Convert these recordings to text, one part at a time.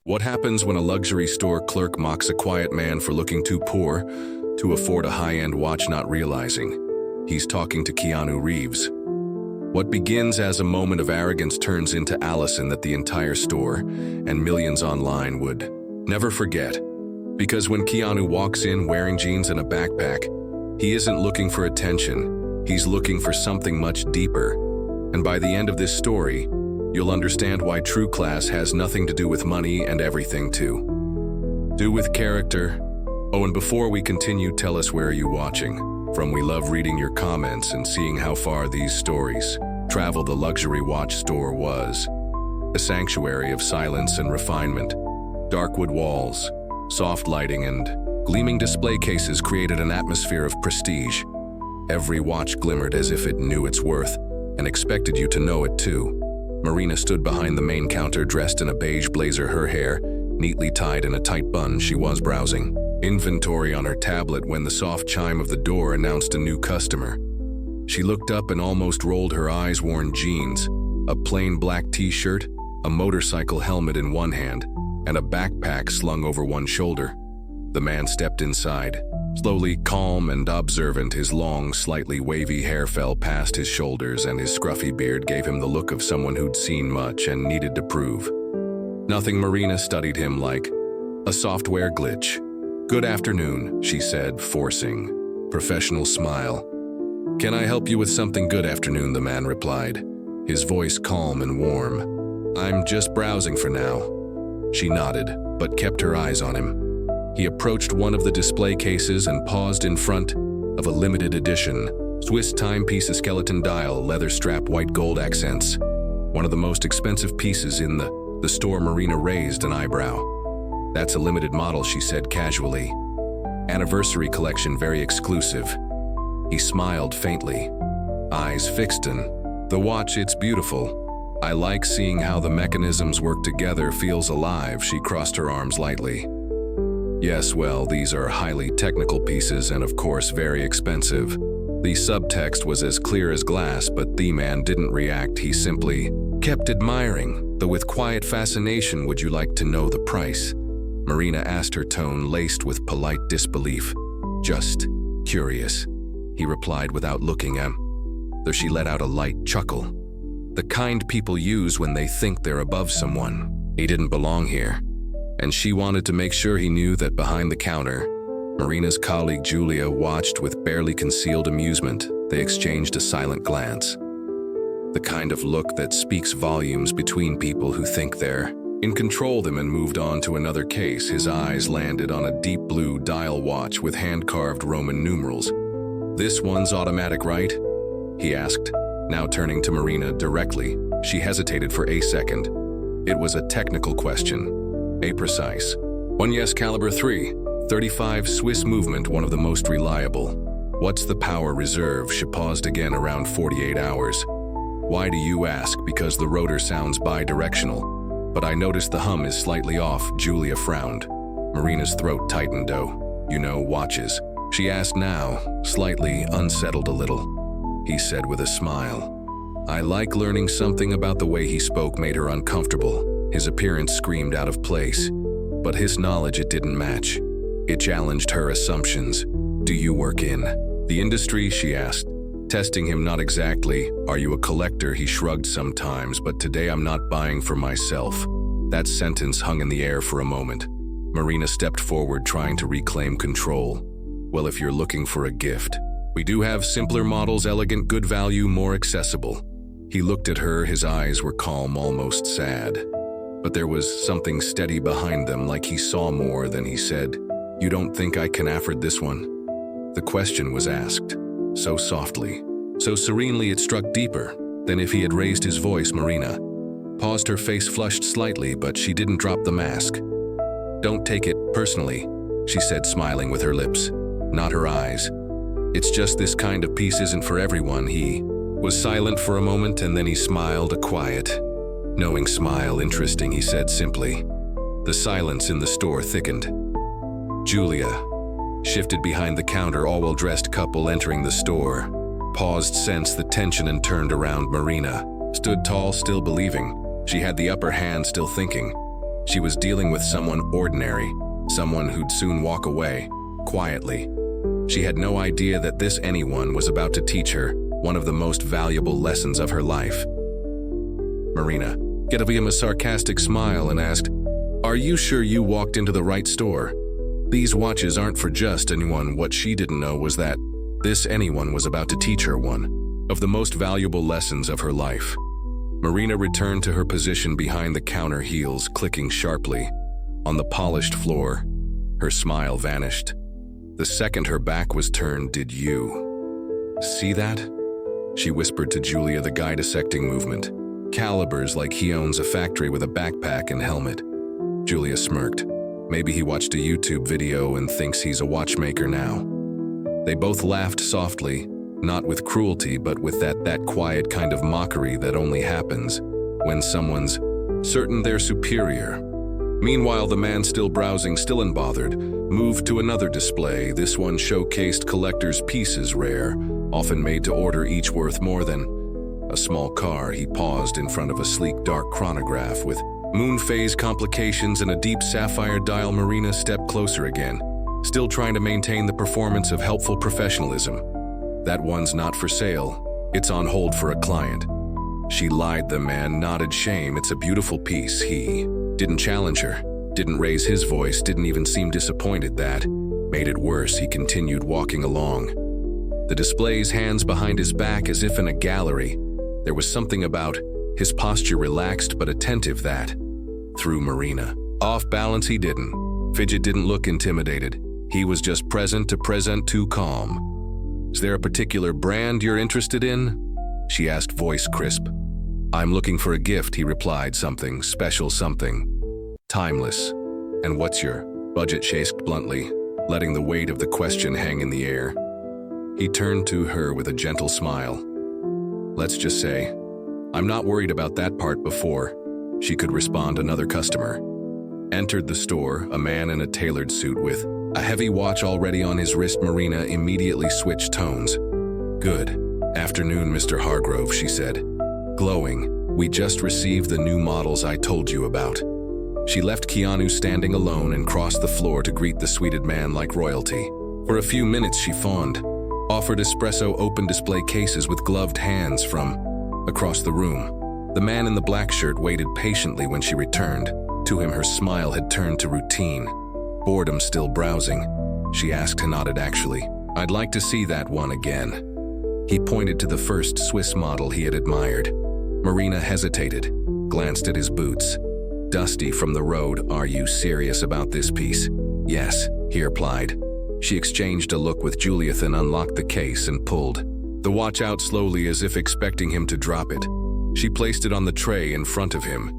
What happens when a luxury store clerk mocks a quiet man for looking too poor to afford a high-end watch, not realizing he's talking to Keanu Reeves? What begins as a moment of arrogance turns into Allison that the entire store and millions online would never forget. Because when Keanu walks in wearing jeans and a backpack, he isn't looking for attention, he's looking for something much deeper. And by the end of this story, you'll understand why true class has nothing to do with money and everything to do with character. Oh, and before we continue, tell us where are you watching from. We love reading your comments and seeing how far these stories travel. The luxury watch store was a sanctuary of silence and refinement. Dark wood walls, soft lighting, and gleaming display cases created an atmosphere of prestige. Every watch glimmered as if it knew its worth and expected you to know it too. Marina stood behind the main counter, dressed in a beige blazer, her hair neatly tied in a tight bun. She was browsing inventory on her tablet when the soft chime of the door announced a new customer. She looked up and almost rolled her eyes. Worn jeans, a plain black t-shirt, a motorcycle helmet in one hand, and a backpack slung over one shoulder. The man stepped inside, slowly, calm and observant. His long, slightly wavy hair fell past his shoulders, and his scruffy beard gave him the look of someone who'd seen much and needed to prove nothing. Marina studied him like a software glitch. "Good afternoon," she said, forcing a professional smile. "Can I help you with something?" "Good afternoon," the man replied, his voice calm and warm. "I'm just browsing for now." She nodded, but kept her eyes on him. He approached one of the display cases and paused in front of a limited edition Swiss timepiece, a skeleton dial, leather strap, white gold accents. One of the most expensive pieces in the store. Marina raised an eyebrow. "That's a limited model," she said casually. "Anniversary collection, very exclusive." He smiled faintly, eyes fixed on the watch. "It's beautiful. I like seeing how the mechanisms work together. Feels alive." She crossed her arms lightly. "Yes, well, these are highly technical pieces and of course very expensive." The subtext was as clear as glass, but the man didn't react. He simply kept admiring, though with quiet fascination. "Would you like to know the price?" Marina asked, her tone laced with polite disbelief. "Just curious," he replied without looking at him, though she let out a light chuckle. The kind people use when they think they're above someone. He didn't belong here, and she wanted to make sure he knew that. Behind the counter, Marina's colleague Julia watched with barely concealed amusement. They exchanged a silent glance. The kind of look that speaks volumes between people who think they're in control. Them and moved on to another case. His eyes landed on a deep blue dial watch with hand-carved Roman numerals. "This one's automatic, right?" he asked, now turning to Marina directly. She hesitated for a second. It was a technical question. "A precise one, yes, caliber 335 Swiss movement, one of the most reliable." "What's the power reserve?" She paused again. "Around 48 hours. "Why do you ask?" "Because the rotor sounds bi-directional. But I noticed the hum is slightly off." Julia frowned. Marina's throat tightened. "Oh, you know watches?" she asked, now slightly unsettled a little. He said with a smile. I like learning. Something about the way he spoke made her uncomfortable. His appearance screamed out of place, but his knowledge, it didn't match. It challenged her assumptions. "Do you work in the industry?" she asked, testing him. "Not exactly." "Are you a collector?" He shrugged. "Sometimes, but today I'm not buying for myself." That sentence hung in the air for a moment. Marina stepped forward, trying to reclaim control. "Well, if you're looking for a gift, we do have simpler models, elegant, good value, more accessible." He looked at her. His eyes were calm, almost sad. But there was something steady behind them, like he saw more than he said. "You don't think I can afford this one?" The question was asked so softly, so serenely it struck deeper than if he had raised his voice. Marina paused, her face flushed slightly, but she didn't drop the mask. "Don't take it personally," she said, smiling with her lips, not her eyes. "It's just this kind of piece isn't for everyone." He was silent for a moment, and then he smiled, a quiet, knowing smile. "Interesting," he said simply. The silence in the store thickened. Julia shifted behind the counter. All well-dressed couple entering the store paused, sensed the tension, and turned around. Marina stood tall, still believing. She had the upper hand, still thinking. She was dealing with someone ordinary, someone who'd soon walk away, quietly. She had no idea that this anyone was about to teach her one of the most valuable lessons of her life. Marina gave him a sarcastic smile and asked, "Are you sure you walked into the right store? These watches aren't for just anyone." What she didn't know was that this anyone was about to teach her one of the most valuable lessons of her life. Marina returned to her position behind the counter, heels clicking sharply. On the polished floor, her smile vanished. The second her back was turned, "Did you see that?" she whispered to Julia, the guy dissecting movement. "Calibers like he owns a factory with a backpack and helmet." Julia smirked. Maybe he watched a YouTube video and thinks he's a watchmaker now. They both laughed softly, not with cruelty, but with that quiet kind of mockery that only happens when someone's certain they're superior. Meanwhile, the man, still browsing, still unbothered, moved to another display. This one showcased collector's pieces, rare, often made to order, each worth more than a small car. He paused in front of a sleek dark chronograph with moon phase complications and a deep sapphire dial. Marina stepped closer again, still trying to maintain the performance of helpful professionalism. "That one's not for sale. It's on hold for a client." She lied. The man nodded. "Shame. It's a beautiful piece." He didn't challenge her, didn't raise his voice, didn't even seem disappointed. That made it worse. He continued walking along the displays, hands behind his back as if in a gallery. There was something about his posture, relaxed but attentive, that threw Marina off balance. He didn't fidget, didn't look intimidated. He was just present, too calm. "Is there a particular brand you're interested in?" she asked, voice crisp. "I'm looking for a gift," he replied. "Something special, something timeless." "And what's your budget?" she asked bluntly, letting the weight of the question hang in the air. He turned to her with a gentle smile. "Let's just say, I'm not worried about that part." Before she could respond, another customer entered the store, a man in a tailored suit with a heavy watch already on his wrist. Marina immediately switched tones. "Good afternoon, Mr. Hargrove," she said, glowing. "We just received the new models I told you about." She left Keanu standing alone and crossed the floor to greet the suited man like royalty. For a few minutes she fawned, offered espresso, opened display cases with gloved hands from across the room. The man in the black shirt waited patiently when she returned. To him, her smile had turned to routine. "Boredom still browsing?" she asked and nodded. "Actually, I'd like to see that one again." He pointed to the first Swiss model he had admired. Marina hesitated, glanced at his boots. Dusty from the road. "Are you serious about this piece?" "Yes," he replied. She exchanged a look with Julia, then unlocked the case and pulled the watch out slowly, as if expecting him to drop it. She placed it on the tray in front of him.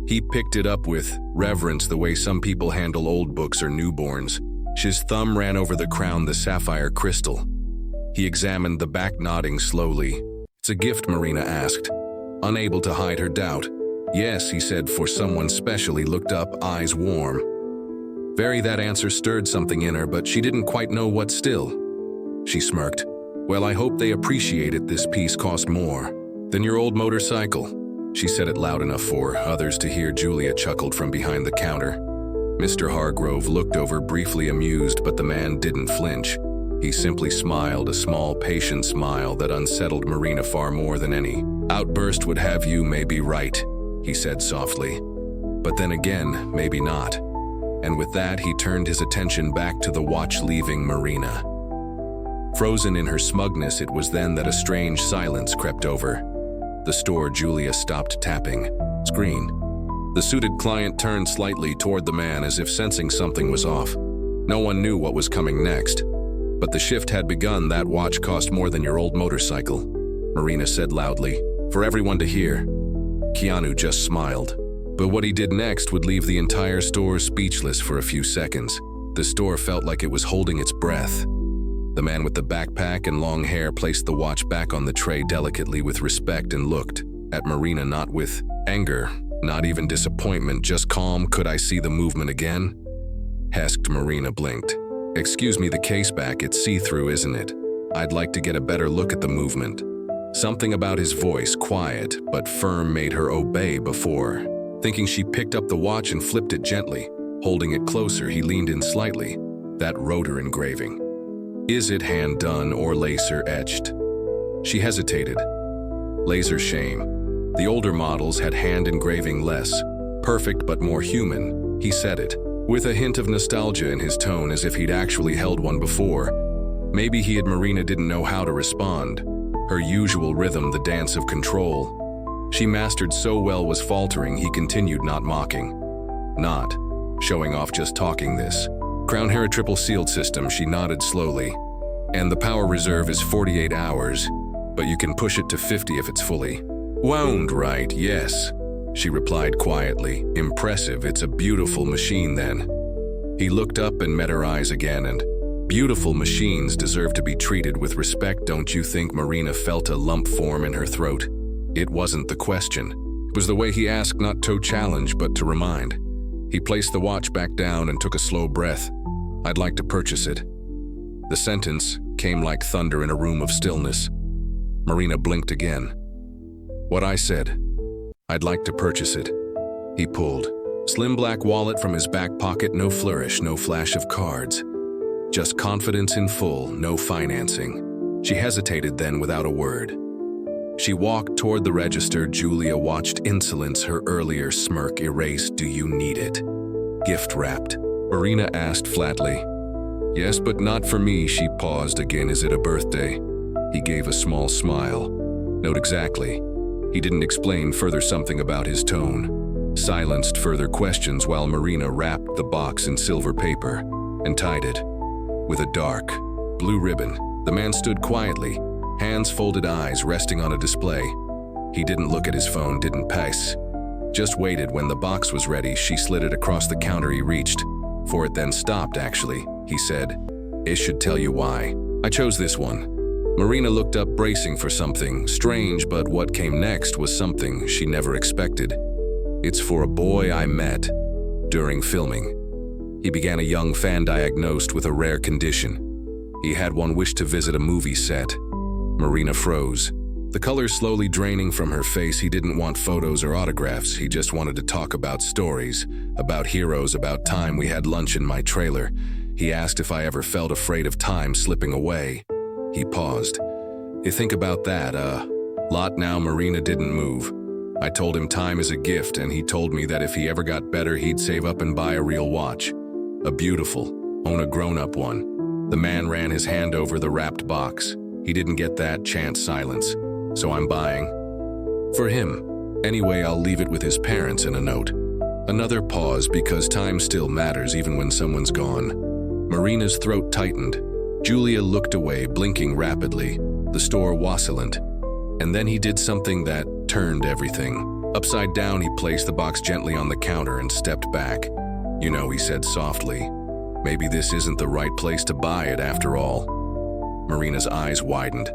He picked it up with reverence, the way some people handle old books or newborns. His thumb ran over the crown, the sapphire crystal. He examined the back, nodding slowly. "It's a gift?" Marina asked, unable to hide her doubt. "Yes," he said, "for someone special." He looked up, eyes warm. That answer stirred something in her, but she didn't quite know what. Still, she smirked. "Well, I hope they appreciate it. This piece cost more than your old motorcycle." She said it loud enough for others to hear. Julia chuckled from behind the counter. Mr. Hargrove looked over, briefly amused, but the man didn't flinch. He simply smiled, a small, patient smile that unsettled Marina far more than any outburst would have. "You may be right," he said softly. "But then again, maybe not." And with that, he turned his attention back to the watch, leaving Marina frozen in her smugness. It was then that a strange silence crept over the store. Julia stopped tapping screen. The suited client turned slightly toward the man, as if sensing something was off. No one knew what was coming next, but the shift had begun. "That watch cost more than your old motorcycle," Marina said loudly, for everyone to hear. Keanu just smiled. But what he did next would leave the entire store speechless for a few seconds. The store felt like it was holding its breath. The man with the backpack and long hair placed the watch back on the tray delicately, with respect, and looked at Marina, not with anger, not even disappointment, just calm. "Could I see the movement again?" asked Marina. Blinked. "Excuse me, the case back, it's see-through, isn't it? I'd like to get a better look at the movement." Something about his voice, quiet but firm, made her obey. Before Thinking she picked up the watch and flipped it gently. Holding it closer, he leaned in slightly. That rotor engraving. Is it hand-done or laser-etched? She hesitated. Laser shame. The older models had hand engraving less. Perfect but more human. He said it, with a hint of nostalgia in his tone, as if he'd actually held one before. Maybe he and Marina didn't know how to respond. Her usual rhythm, the dance of control. She mastered so well was faltering, he continued, not mocking. Not showing off, just talking this. Crown Hera triple sealed system, she nodded slowly. And the power reserve is 48 hours, but you can push it to 50 if it's fully wound, right? Yes, she replied quietly. Impressive, it's a beautiful machine then. He looked up and met her eyes again, and beautiful machines deserve to be treated with respect, don't you think? Marina felt a lump form in her throat. It wasn't the question. It was the way he asked, not to challenge, but to remind. He placed the watch back down and took a slow breath. I'd like to purchase it. The sentence came like thunder in a room of stillness. Marina blinked again. What I said. I'd like to purchase it. He pulled. Slim black wallet from his back pocket, no flourish, no flash of cards. Just confidence in full, no financing. She hesitated then without a word. She walked toward the register. Julia watched, insolence her earlier smirk erased. Do you need it? Gift wrapped. Marina asked flatly. Yes, but not for me. She paused again. Is it a birthday? He gave a small smile. Note exactly. He didn't explain further, something about his tone. Silenced further questions while Marina wrapped the box in silver paper and tied it with a dark blue ribbon. The man stood quietly, hands folded, eyes resting on a display. He didn't look at his phone, didn't pace. Just waited. When the box was ready, she slid it across the counter. He reached for it, then stopped. Actually, he said, it should tell you why I chose this one. Marina looked up, bracing for something strange, but what came next was something she never expected. It's for a boy I met during filming. He began, a young fan diagnosed with a rare condition. He had one wish, to visit a movie set. Marina froze, the color slowly draining from her face. He didn't want photos or autographs. He just wanted to talk about stories, about heroes, about time. We had lunch in my trailer. He asked if I ever felt afraid of time slipping away. He paused. You think about that, lot now. Marina didn't move. I told him time is a gift, and he told me that if he ever got better, he'd save up and buy a real watch. A beautiful, own a grown-up one. The man ran his hand over the wrapped box. He didn't get that chance. Silence. So I'm buying. For him. Anyway, I'll leave it with his parents in a note. Another pause, because time still matters even when someone's gone. Marina's throat tightened. Julia looked away, blinking rapidly. The store wascilled. And then he did something that turned everything upside down. He placed the box gently on the counter and stepped back. You know, he said softly, maybe this isn't the right place to buy it after all. Marina's eyes widened.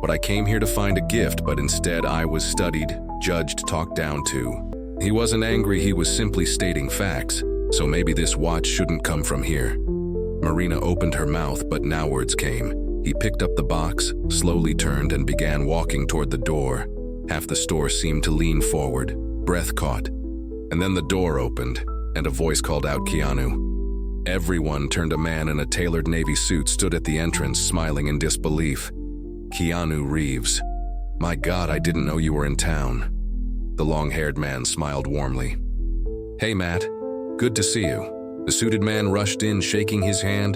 But I came here to find a gift, but instead I was studied, judged, talked down to. He wasn't angry, he was simply stating facts. So maybe this watch shouldn't come from here. Marina opened her mouth, but now words came. He picked up the box, slowly turned, and began walking toward the door. Half the store seemed to lean forward, breath caught. And then the door opened, and a voice called out, Keanu. Everyone turned. A man in a tailored navy suit stood at the entrance, smiling in disbelief. Keanu Reeves. My God, I didn't know you were in town. The long-haired man smiled warmly. Hey, Matt. Good to see you. The suited man rushed in, shaking his hand.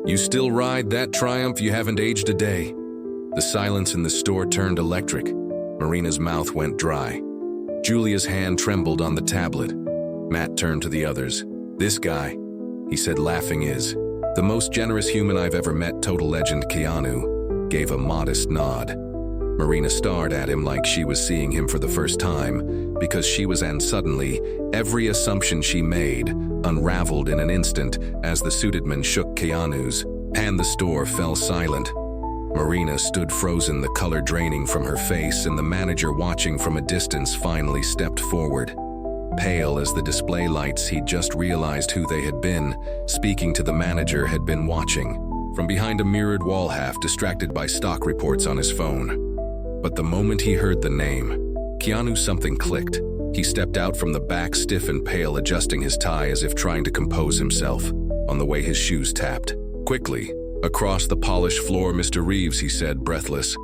You still ride that Triumph? You haven't aged a day. The silence in the store turned electric. Marina's mouth went dry. Julia's hand trembled on the tablet. Matt turned to the others. This guy, he said, laughing, is the most generous human I've ever met. Total legend. Keanu gave a modest nod. Marina stared at him like she was seeing him for the first time, because she was, and suddenly, every assumption she made unraveled in an instant as the suited man shook Keanu's hand. The store fell silent. Marina stood frozen, the color draining from her face, and the manager, watching from a distance, finally stepped forward. Pale as the display lights, he'd just realized who they had been. Speaking to the manager, had been watching from behind a mirrored wall, half distracted by stock reports on his phone. But the moment he heard the name, Keanu, something clicked. He stepped out from the back, stiff and pale, adjusting his tie as if trying to compose himself. On the way, his shoes tapped. Quickly, across the polished floor, "Mr. Reeves," he said, breathless.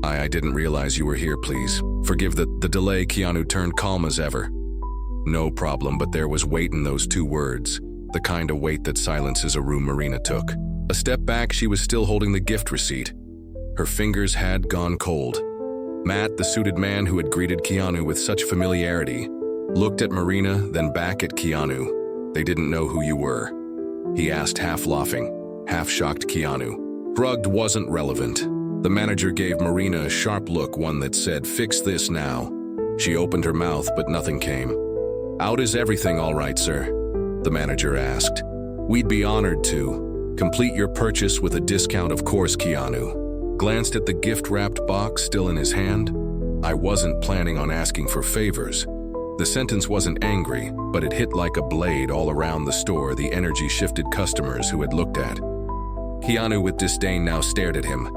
I didn't realize you were here, please. Forgive the delay." Keanu turned calm as ever. "No problem," but there was weight in those two words, the kind of weight that silences a room. Marina took a step back. She was still holding the gift receipt. Her fingers had gone cold. Matt, the suited man who had greeted Keanu with such familiarity, looked at Marina, then back at Keanu. "They didn't know who you were?" he asked, half laughing, half shocked. Keanu shrugged. "Wasn't relevant." The manager gave Marina a sharp look, one that said, "Fix this now." She opened her mouth, but nothing came out. "Is everything all right, sir?" the manager asked. "We'd be honored to complete your purchase with a discount, of course." Keanu glanced at the gift-wrapped box still in his hand. "I wasn't planning on asking for favors." The sentence wasn't angry, but it hit like a blade all around the store. The energy-shifted customers who had looked at Keanu with disdain now stared at him.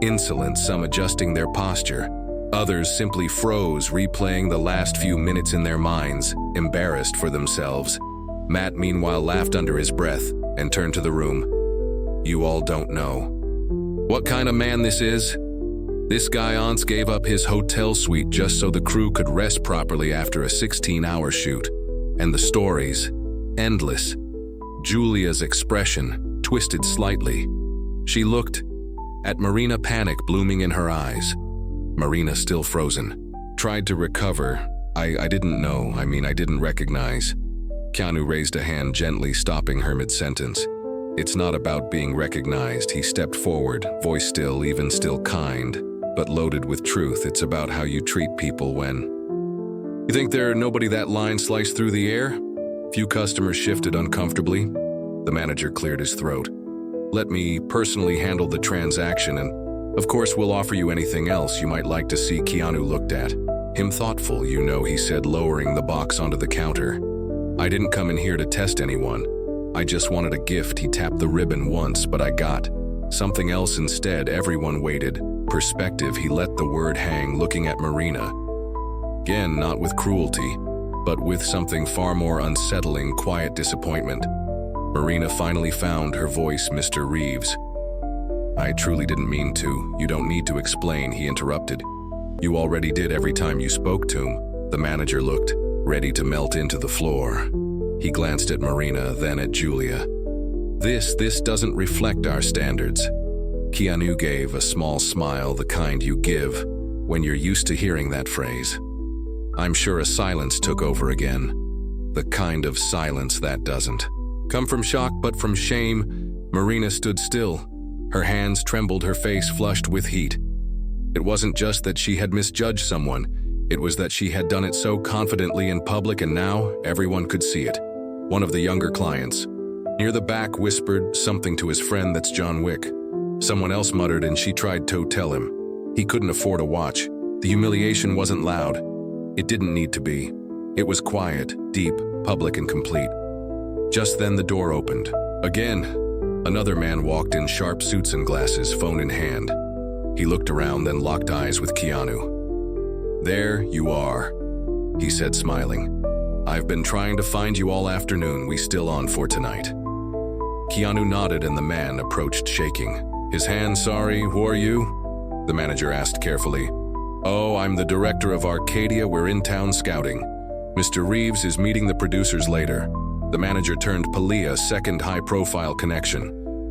Insolent, some adjusting their posture. Others simply froze, replaying the last few minutes in their minds, embarrassed for themselves. Matt, meanwhile, laughed under his breath and turned to the room. "You all don't know what kind of man this is? This guy once gave up his hotel suite just so the crew could rest properly after a 16-hour shoot. And the stories, endless." Julia's expression twisted slightly. She looked at Marina, panic blooming in her eyes. Marina, still frozen, tried to recover. I didn't know. I didn't recognize." Keanu raised a hand, gently stopping her mid-sentence. "It's not about being recognized." He stepped forward, voice still, even still kind, but loaded with truth. "It's about how you treat people when you think they're nobody." That line sliced through the air. Few customers shifted uncomfortably. The manager cleared his throat. "Let me personally handle the transaction, and of course we'll offer you anything else you might like to see." Keanu looked at him thoughtful. "You know," he said, lowering the box onto the counter, "I didn't come in here to test anyone. I just wanted a gift." He tapped the ribbon once, "But I got something else instead." Everyone waited. Perspective. He let the word hang, looking at Marina. Again, not with cruelty, but with something far more unsettling, quiet disappointment. Marina finally found her voice. "Mr. Reeves, I truly didn't mean to." "You don't need to explain," he interrupted. "You already did every time you spoke to him." The manager looked ready to melt into the floor. He glanced at Marina, then at Julia. This doesn't reflect our standards." Keanu gave a small smile, the kind you give when you're used to hearing that phrase. I'm sure a silence took over again. The kind of silence that doesn't come from shock, but from shame. Marina stood still. Her hands trembled, her face flushed with heat. It wasn't just that she had misjudged someone, it was that she had done it so confidently in public, and now everyone could see it. One of the younger clients, near the back, whispered something to his friend. "That's John Wick." Someone else muttered, and she tried to tell him he couldn't afford a watch. The humiliation wasn't loud. It didn't need to be. It was quiet, deep, public, and complete. Just then the door opened. Again, another man walked in, sharp suits and glasses, phone in hand. He looked around, then locked eyes with Keanu. "There you are," he said, smiling. "I've been trying to find you all afternoon. We still on for tonight?" Keanu nodded, and the man approached, shaking his hand. "Sorry, who are you?" the manager asked carefully. "Oh, I'm the director of Arcadia. We're in town scouting. Mr. Reeves is meeting the producers later." The manager turned Palia, second high-profile connection,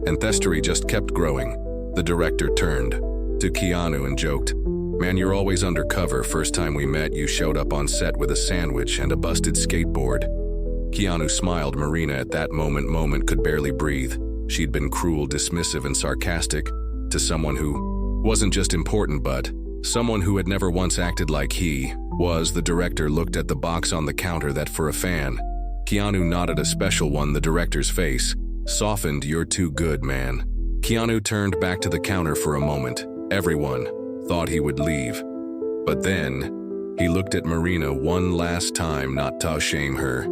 and Thestery just kept growing. The director turned to Keanu and joked, "Man, you're always undercover. First time we met, you showed up on set with a sandwich and a busted skateboard." Keanu smiled. Marina at that moment could barely breathe. She'd been cruel, dismissive, and sarcastic to someone who wasn't just important, but someone who had never once acted like he was. The director looked at the box on the counter. "That for a fan?" Keanu nodded. "A special one." The director's face softened. "You're too good, man." Keanu turned back to the counter for a moment. Everyone thought he would leave. But then, he looked at Marina one last time, not to shame her,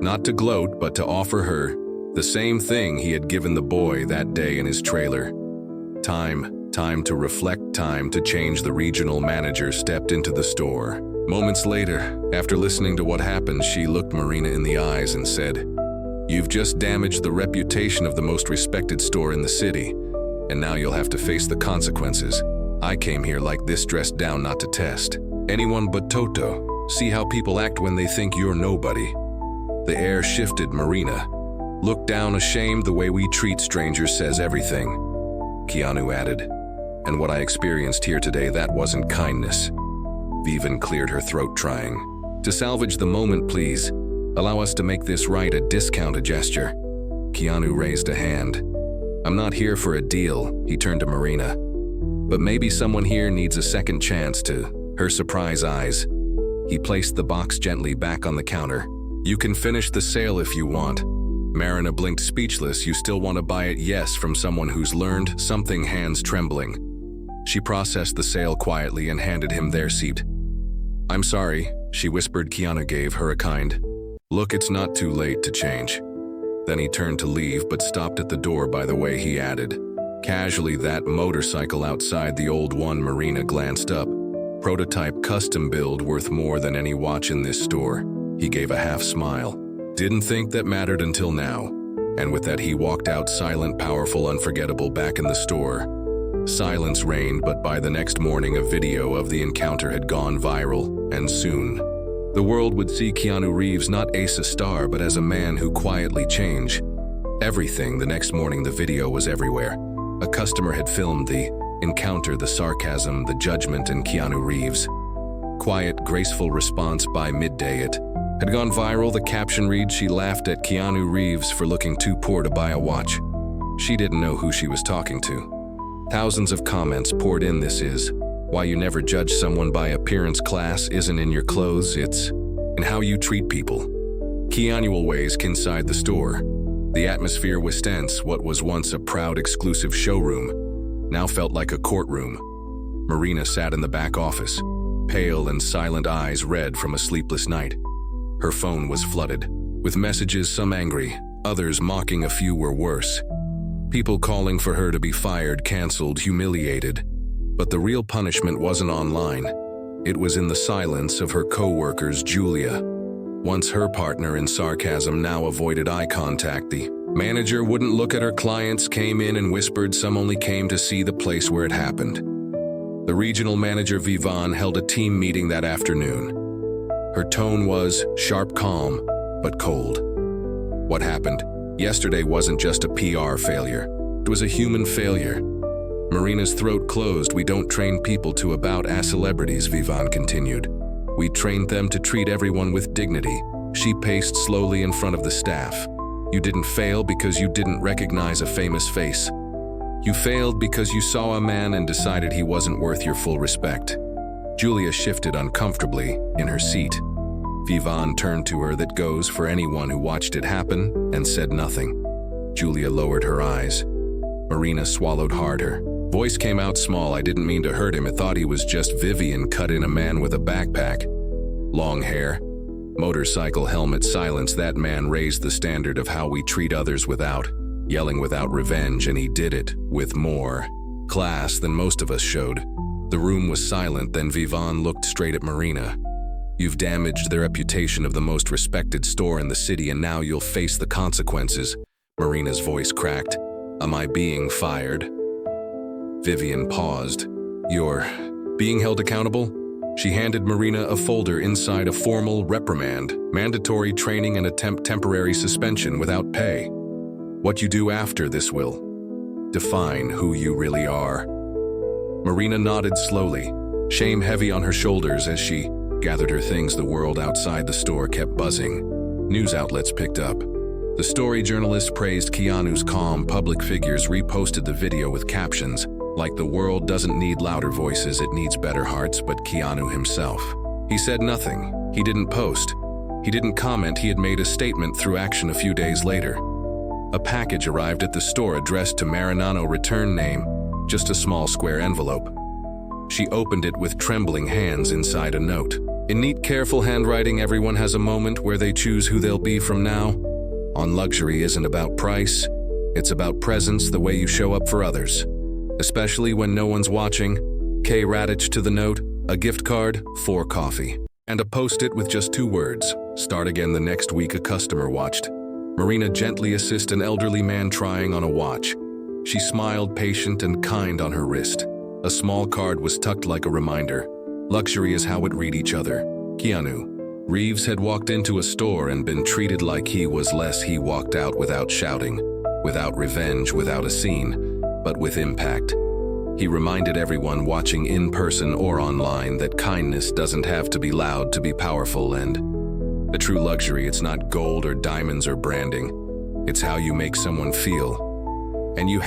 not to gloat, but to offer her the same thing he had given the boy that day in his trailer. Time to reflect, time to change. The regional manager stepped into the store. Moments later, after listening to what happened, she looked Marina in the eyes and said, "You've just damaged the reputation of the most respected store in the city, and now you'll have to face the consequences. I came here like this dressed down not to test anyone but Toto. See how people act when they think you're nobody." The air shifted. Marina looked down, ashamed. "The way we treat strangers says everything," Keanu added. "And what I experienced here today, that wasn't kindness." Vivian cleared her throat, trying to salvage the moment. "Please, allow us to make this right." A discounted gesture. Keanu raised a hand. "I'm not here for a deal," he turned to Marina. "But maybe someone here needs a second chance." To her surprised eyes, he placed the box gently back on the counter. "You can finish the sale if you want." Marina blinked, speechless. "You still want to buy it?" "Yes, from someone who's learned something," hands trembling. She processed the sale quietly and handed him their seat. "I'm sorry," she whispered. Keanu gave her a kind look. "It's not too late to change." Then he turned to leave, but stopped at the door. "By the way," he added casually, "that motorcycle outside, the old one." Marina glanced up. "Prototype, custom build, worth more than any watch in this store." He gave a half smile. "Didn't think that mattered until now." And with that he walked out, silent, powerful, unforgettable. Back in the store, silence reigned, but by the next morning a video of the encounter had gone viral, and soon the world would see Keanu Reeves not as a star, but as a man who quietly changed everything. The next morning the video was everywhere. A customer had filmed the encounter, the sarcasm, the judgment, and Keanu Reeves' quiet, graceful response. By midday it had gone viral. The caption read, "She laughed at Keanu Reeves for looking too poor to buy a watch." She didn't know who she was talking to. Thousands of comments poured in. "This is why you never judge someone by appearance. Class isn't in your clothes, it's in how you treat people." Keanu ways inside the store. The atmosphere was tense. What was once a proud, exclusive showroom now felt like a courtroom. Marina sat in the back office, pale and silent, eyes red from a sleepless night. Her phone was flooded with messages, some angry, others mocking. A few were worse. People calling for her to be fired, canceled, humiliated. But the real punishment wasn't online. It was in the silence of her co-workers. Julia, once her partner in sarcasm, now avoided eye contact. The manager wouldn't look at her clients, came in and whispered. Some only came to see the place where it happened. The regional manager, Vivian, held a team meeting that afternoon. Her tone was sharp, calm, but cold. What happened yesterday wasn't just a PR failure. It was a human failure. Marina's throat closed. "We don't train people to about as celebrities," Vivian continued. "We trained them to treat everyone with dignity." She paced slowly in front of the staff. "You didn't fail because you didn't recognize a famous face. You failed because you saw a man and decided he wasn't worth your full respect." Julia shifted uncomfortably in her seat. Vivian turned to her. "That goes for anyone who watched it happen," and said nothing. Julia lowered her eyes. Marina swallowed hard. Her voice came out small. "I didn't mean to hurt him. I thought he was just." Vivian cut in. "A man with a backpack, long hair, motorcycle helmet." Silence. "That man raised the standard of how we treat others without yelling, without revenge, and he did it with more class than most of us showed." The room was silent. Then Vivian looked straight at Marina. "You've damaged the reputation of the most respected store in the city, and now you'll face the consequences." Marina's voice cracked. "Am I being fired?" Vivian paused. "You're being held accountable?" She handed Marina a folder. Inside, a formal reprimand, mandatory training, and a temporary suspension without pay. "What you do after this will define who you really are." Marina nodded slowly, shame heavy on her shoulders. As she gathered her things, the world outside the store kept buzzing. News outlets picked up the story. Journalists praised Keanu's calm. Public figures reposted the video with captions like, "The world doesn't need louder voices, it needs better hearts." But Keanu himself, he said nothing. He didn't post. He didn't comment. He had made a statement through action. A few days later, a package arrived at the store addressed to Marinano, return name, just a small square envelope. She opened it with trembling hands. Inside, a note. In neat, careful handwriting, "Everyone has a moment where they choose who they'll be from now on. Luxury isn't about price, it's about presence, the way you show up for others, especially when no one's watching." K. Radich. To the note, a gift card for coffee. And a post-it with just 2 words, "Start again the next week." A customer watched. Marina gently assist an elderly man trying on a watch. She smiled, patient and kind, on her wrist. A small card was tucked like a reminder. Luxury is how it read each other. Keanu Reeves had walked into a store and been treated like he was less. He walked out without shouting, without revenge, without a scene, but with impact. He reminded everyone watching in person or online that kindness doesn't have to be loud to be powerful, and the true luxury, it's not gold or diamonds or branding. It's how you make someone feel. And you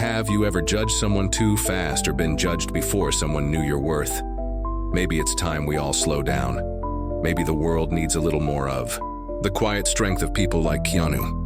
ever judged someone too fast or been judged before someone knew your worth? Maybe it's time we all slow down. Maybe the world needs a little more of the quiet strength of people like Keanu.